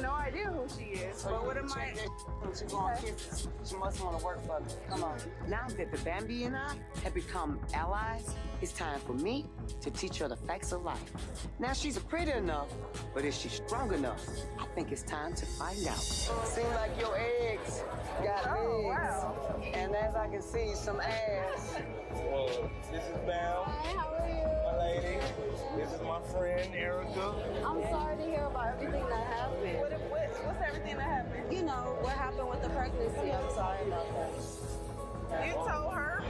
no idea who she is, So but what am I? She going kisses. She must want to work for me. Come on. Now that the Bambi and I have become allies, it's time for me to teach her the facts of life. Now she's pretty enough, but is she strong enough? I think it's time to find out. Seems like your eggs got legs. Wow. And as I can see, some ass. Well, this is Bam. Hi, how are you? My lady. This is my friend Erica. I'm sorry to hear about everything that happened. What's everything that happened? You know, what happened with the pregnancy. I'm sorry about that. You told her?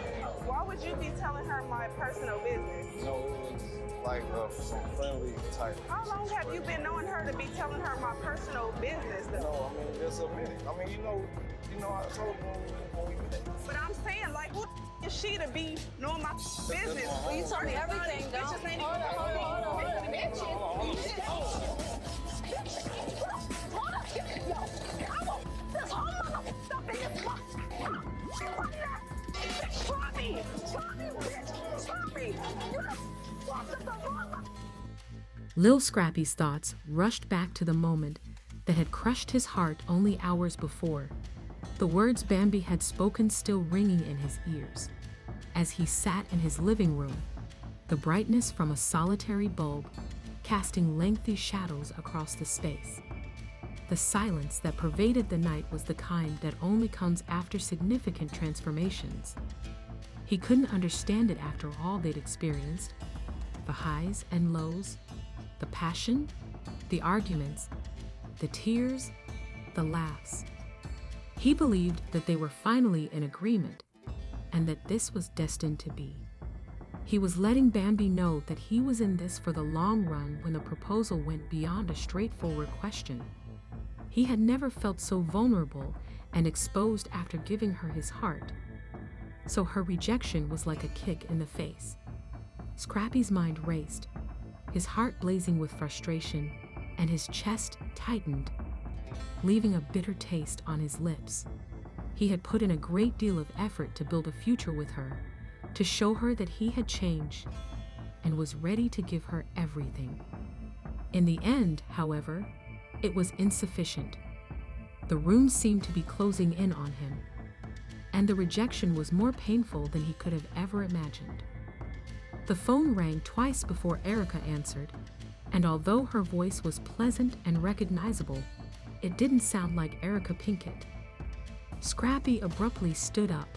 Why would you be telling her my personal business? You know, it was like some friendly type. How long have you been knowing her to be telling her my personal business though? No, I mean, just a minute. I mean, you know, I told you when we met. But I'm saying, like, who is she to be knowing my business? Well, you told me everything, though. Hold on. Bitches. Yo, I will this whole motherfucker up in this box. Try me, bitch. Try me. Lil Scrappy's thoughts rushed back to the moment that had crushed his heart only hours before. The words Bambi had spoken still ringing in his ears. As he sat in his living room, the brightness from a solitary bulb casting lengthy shadows across the space. The silence that pervaded the night was the kind that only comes after significant transformations. He couldn't understand it after all they'd experienced. The highs and lows, the passion, the arguments, the tears, the laughs. He believed that they were finally in agreement, and that this was destined to be. He was letting Bambi know that he was in this for the long run when the proposal went beyond a straightforward question. He had never felt so vulnerable and exposed after giving her his heart. So her rejection was like a kick in the face. Scrappy's mind raced, his heart blazing with frustration, and his chest tightened, leaving a bitter taste on his lips. He had put in a great deal of effort to build a future with her, to show her that he had changed, and was ready to give her everything. In the end, however, it was insufficient. The room seemed to be closing in on him, and the rejection was more painful than he could have ever imagined. The phone rang twice before Erica answered, and although her voice was pleasant and recognizable, it didn't sound like Erica Pinkett. Scrappy abruptly stood up,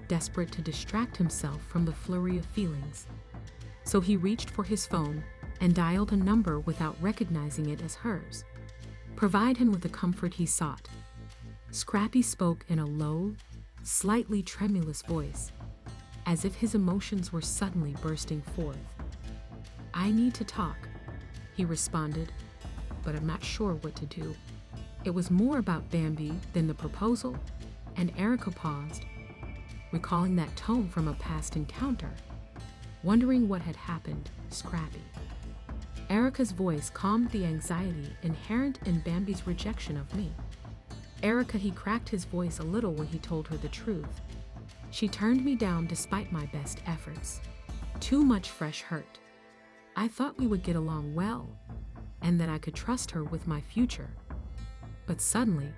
desperate to distract himself from the flurry of feelings. So he reached for his phone and dialed a number without recognizing it as hers. Provide him with the comfort he sought. Scrappy spoke in a low, slightly tremulous voice, as if his emotions were suddenly bursting forth. "I need to talk," he responded, "but I'm not sure what to do." It was more about Bambi than the proposal, and Erica paused, recalling that tone from a past encounter, wondering what had happened. Scrappy. Erica's voice calmed the anxiety inherent in Bambi's rejection of me. Erica, he cracked his voice a little when he told her the truth. She turned me down despite my best efforts. Too much fresh hurt. I thought we would get along well, and that I could trust her with my future. But suddenly,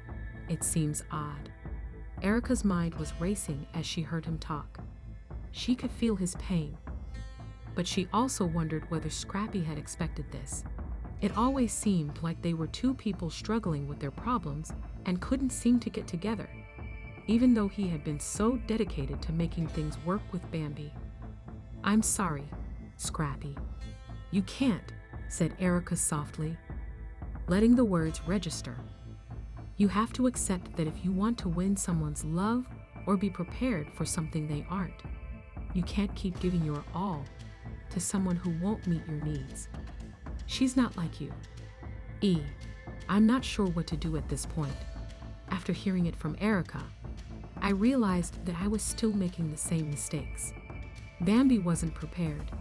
it seems odd. Erica's mind was racing as she heard him talk. She could feel his pain, but she also wondered whether Scrappy had expected this. It always seemed like they were two people struggling with their problems and couldn't seem to get together, even though he had been so dedicated to making things work with Bambi. "I'm sorry, Scrappy." "You can't," said Erica softly, letting the words register. "You have to accept that if you want to win someone's love or be prepared for something they aren't, you can't keep giving your all to someone who won't meet your needs. She's not like you." I'm not sure what to do at this point. After hearing it from Erica, I realized that I was still making the same mistakes. Bambi wasn't prepared.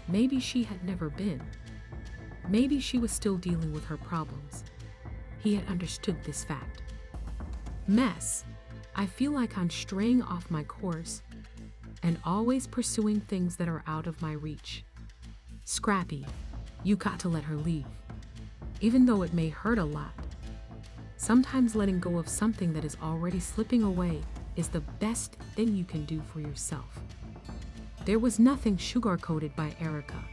Maybe she had never been. Maybe she was still dealing with her problems. He had understood this fact. Mess. I feel like I'm straying off my course and always pursuing things that are out of my reach. Scrappy, you got to let her leave. even though it may hurt a lot. Sometimes letting go of something that is already slipping away is the best thing you can do for yourself. There was nothing sugar-coated by Erica.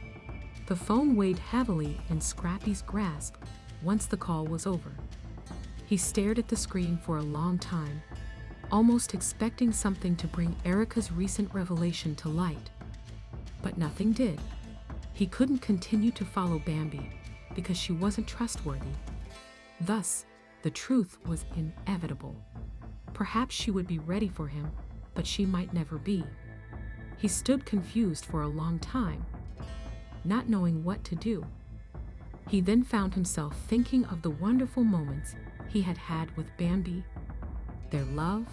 The phone weighed heavily in Scrappy's grasp once the call was over. He stared at the screen for a long time, almost expecting something to bring Erica's recent revelation to light. But nothing did. He couldn't continue to follow Bambi because she wasn't trustworthy. Thus, the truth was inevitable. Perhaps she would be ready for him, but she might never be. He stood confused for a long time, not knowing what to do. He then found himself thinking of the wonderful moments he had had with Bambi, their love,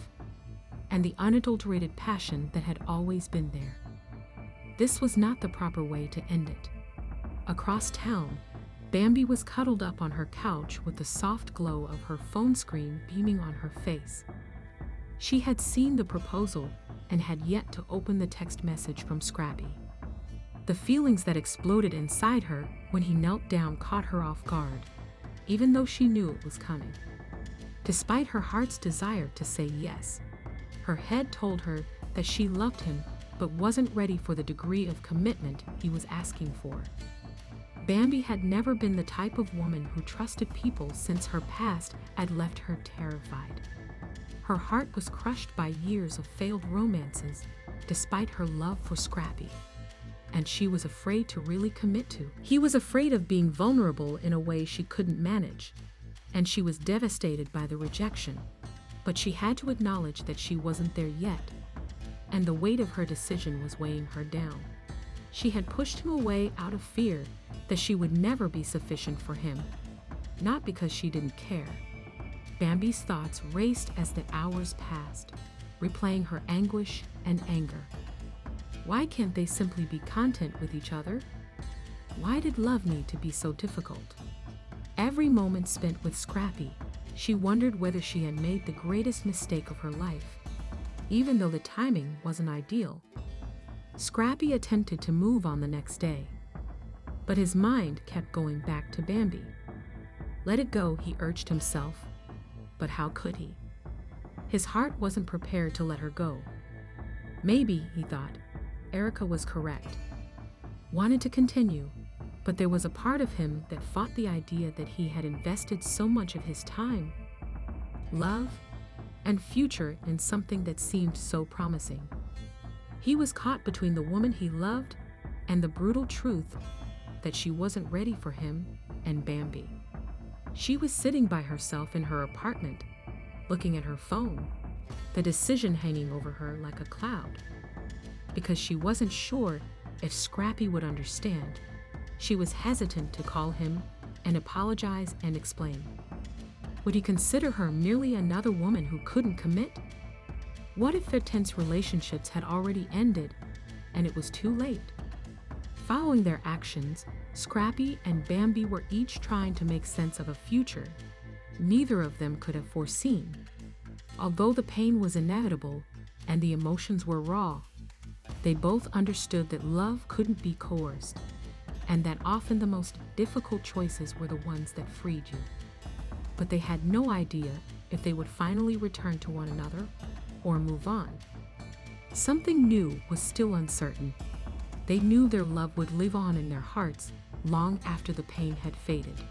and the unadulterated passion that had always been there. This was not the proper way to end it. Across town, Bambi was cuddled up on her couch with the soft glow of her phone screen beaming on her face. She had seen the proposal and had yet to open the text message from Scrappy. The feelings that exploded inside her when he knelt down caught her off guard, even though she knew it was coming. Despite her heart's desire to say yes, her head told her that she loved him but wasn't ready for the degree of commitment he was asking for. Bambi had never been the type of woman who trusted people since her past had left her terrified. Her heart was crushed by years of failed romances, despite her love for Scrappy, and she was afraid to really commit to. He was afraid of being vulnerable in a way she couldn't manage, and she was devastated by the rejection. But she had to acknowledge that she wasn't there yet, and the weight of her decision was weighing her down. She had pushed him away out of fear that she would never be sufficient for him, not because she didn't care. Bambi's thoughts raced as the hours passed, replaying her anguish and anger. Why can't they simply be content with each other? Why did love need to be so difficult? Every moment spent with Scrappy, she wondered whether she had made the greatest mistake of her life, even though the timing wasn't ideal. Scrappy attempted to move on the next day, but his mind kept going back to Bambi. Let it go, he urged himself, but how could he? His heart wasn't prepared to let her go. Maybe, he thought, Erica was correct. Wanted to continue, but there was a part of him that fought the idea that he had invested so much of his time, love, and future in something that seemed so promising. He was caught between the woman he loved and the brutal truth that she wasn't ready for him and Bambi. She was sitting by herself in her apartment, looking at her phone, the decision hanging over her like a cloud. Because she wasn't sure if Scrappy would understand, she was hesitant to call him and apologize and explain. Would he consider her merely another woman who couldn't commit? What if their tense relationships had already ended and it was too late? Following their actions, Scrappy and Bambi were each trying to make sense of a future neither of them could have foreseen. Although the pain was inevitable and the emotions were raw, they both understood that love couldn't be coerced, and that often the most difficult choices were the ones that freed you. But they had no idea if they would finally return to one another or move on. Something new was still uncertain. They knew their love would live on in their hearts long after the pain had faded.